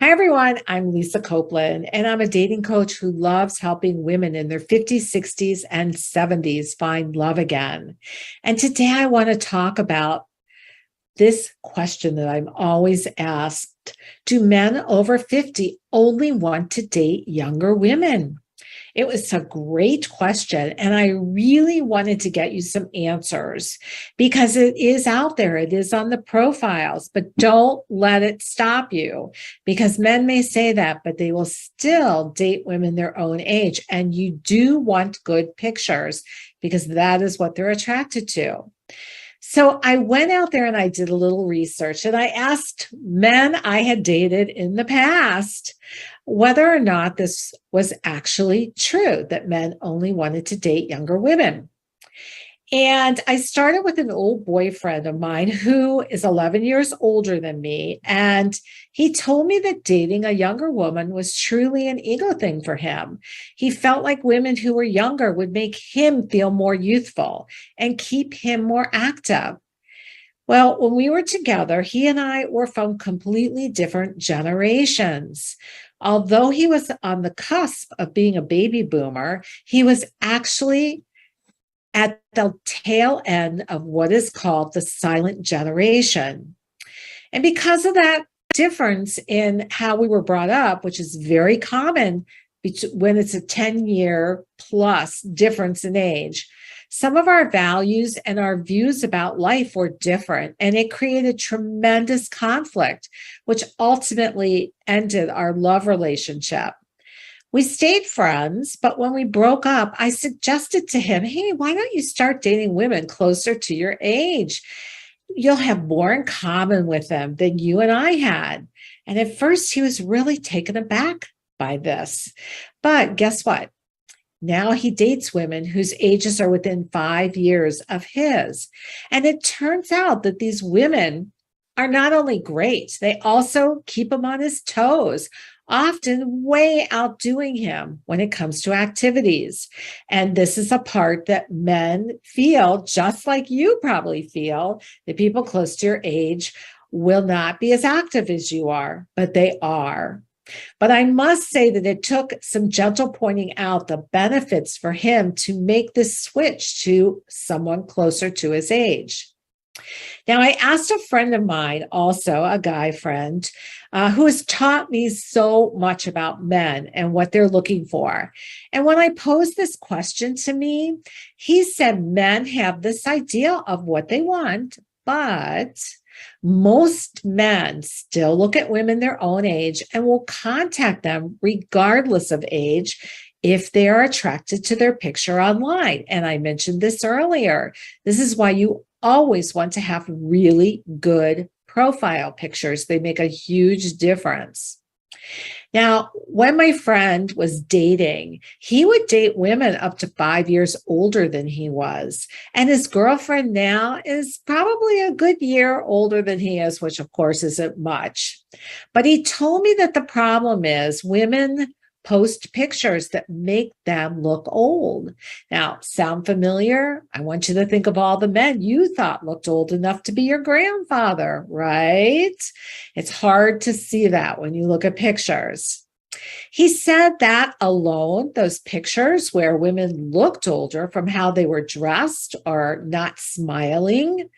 Hi, everyone. I'm Lisa Copeland, and I'm a dating coach who loves helping women in their 50s, 60s, and 70s find love again. And today I want to talk about this question that I'm always asked. Do men over 50 only want to date younger women? It was a great question, and I really wanted to get you some answers because it is out there. It is on the profiles, but don't let it stop you because men may say that, but they will still date women their own age. And you do want good pictures because that is what they're attracted to. So I went out there and I did a little research and I asked men I had dated in the past whether or not this was actually true, that men only wanted to date younger women. And I started with an old boyfriend of mine who is 11 years older than me. And he told me that dating a younger woman was truly an ego thing for him. He felt like women who were younger would make him feel more youthful and keep him more active. Well, when we were together, he and I were from completely different generations. Although he was on the cusp of being a baby boomer, he was actually at the tail end of what is called the silent generation. And because of that difference in how we were brought up, which is very common when it's a 10-year plus difference in age, some of our values and our views about life were different, and it created tremendous conflict, which ultimately ended our love relationship. We stayed friends, but when we broke up, I suggested to him, hey, why don't you start dating women closer to your age? You'll have more in common with them than you and I had. And at first, he was really taken aback by this. But guess what? Now he dates women whose ages are within 5 years of his. And it turns out that these women are not only great, they also keep him on his toes, often way outdoing him when it comes to activities. And this is a part that men feel, just like you probably feel, that people close to your age will not be as active as you are, but they are. But I must say that it took some gentle pointing out the benefits for him to make this switch to someone closer to his age. Now, I asked a friend of mine, also a guy friend, who has taught me so much about men and what they're looking for. And when I posed this question to me, he said men have this idea of what they want, but most men still look at women their own age and will contact them regardless of age if they are attracted to their picture online. And I mentioned this earlier. This is why you always want to have really good profile pictures. They make a huge difference. Now, when my friend was dating, he would date women up to 5 years older than he was. And his girlfriend now is probably a good year older than he is, which of course isn't much. But he told me that the problem is women post pictures that make them look old. Now, sound familiar? I want you to think of all the men you thought looked old enough to be your grandfather, right? It's hard to see that when you look at pictures. He said that alone, those pictures where women looked older from how they were dressed or not smiling,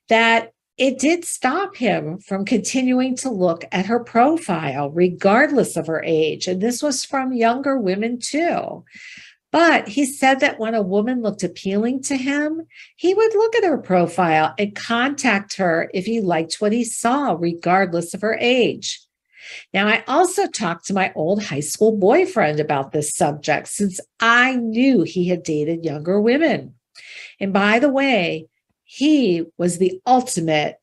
that it did stop him from continuing to look at her profile, regardless of her age. And this was from younger women too. But he said that when a woman looked appealing to him, he would look at her profile and contact her if he liked what he saw, regardless of her age. Now, I also talked to my old high school boyfriend about this subject since I knew he had dated younger women. And by the way, he was the ultimate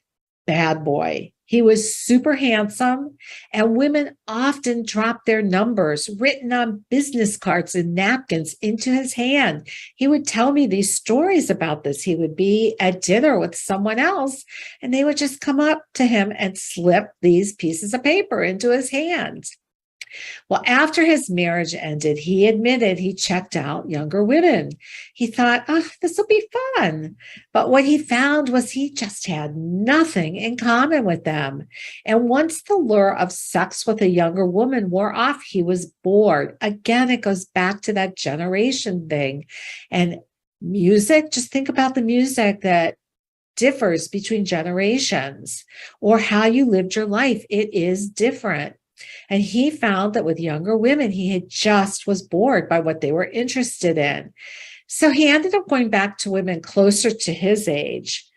bad boy. He was super handsome, and women often dropped their numbers written on business cards and napkins into his hand. He would tell me these stories about this. He would be at dinner with someone else, and they would just come up to him and slip these pieces of paper into his hands. Well, after his marriage ended, he admitted he checked out younger women. He thought, oh, this will be fun. But what he found was he just had nothing in common with them. And once the lure of sex with a younger woman wore off, he was bored. Again, it goes back to that generation thing. And music, just think about the music that differs between generations, or how you lived your life. It is different. And he found that with younger women, he had just was bored by what they were interested in. So he ended up going back to women closer to his age.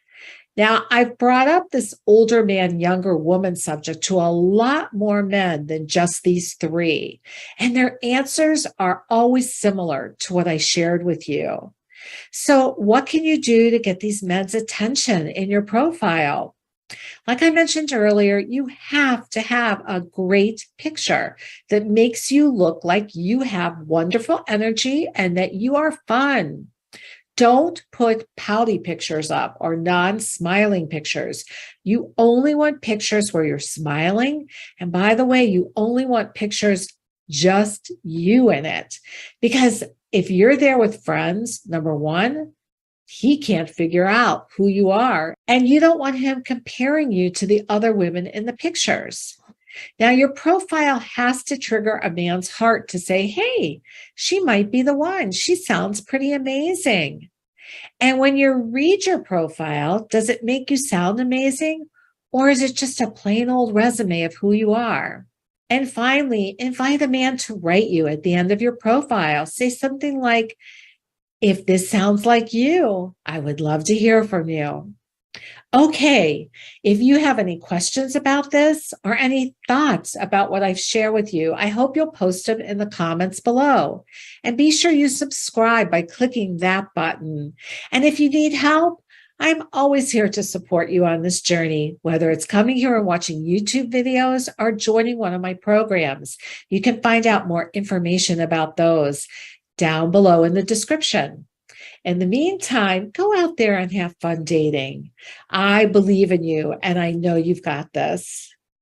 Now, I've brought up this older man, younger woman subject to a lot more men than just these three. And their answers are always similar to what I shared with you. So what can you do to get these men's attention in your profile? Like I mentioned earlier, you have to have a great picture that makes you look like you have wonderful energy and that you are fun. Don't put pouty pictures up or non-smiling pictures. You only want pictures where you're smiling. And by the way, you only want pictures just you in it. Because if you're there with friends, number one, he can't figure out who you are, and you don't want him comparing you to the other women in the pictures. Now, your profile has to trigger a man's heart to say, hey, she might be the one. She sounds pretty amazing. And when you read your profile, does it make you sound amazing? Or is it just a plain old resume of who you are? And finally, invite a man to write you at the end of your profile. Say something like, if this sounds like you, I would love to hear from you. Okay, if you have any questions about this or any thoughts about what I've shared with you, I hope you'll post them in the comments below. And be sure you subscribe by clicking that button. And if you need help, I'm always here to support you on this journey, whether it's coming here and watching YouTube videos or joining one of my programs. You can find out more information about those down below in the description. In the meantime, go out there and have fun dating. I believe in you, and I know you've got this.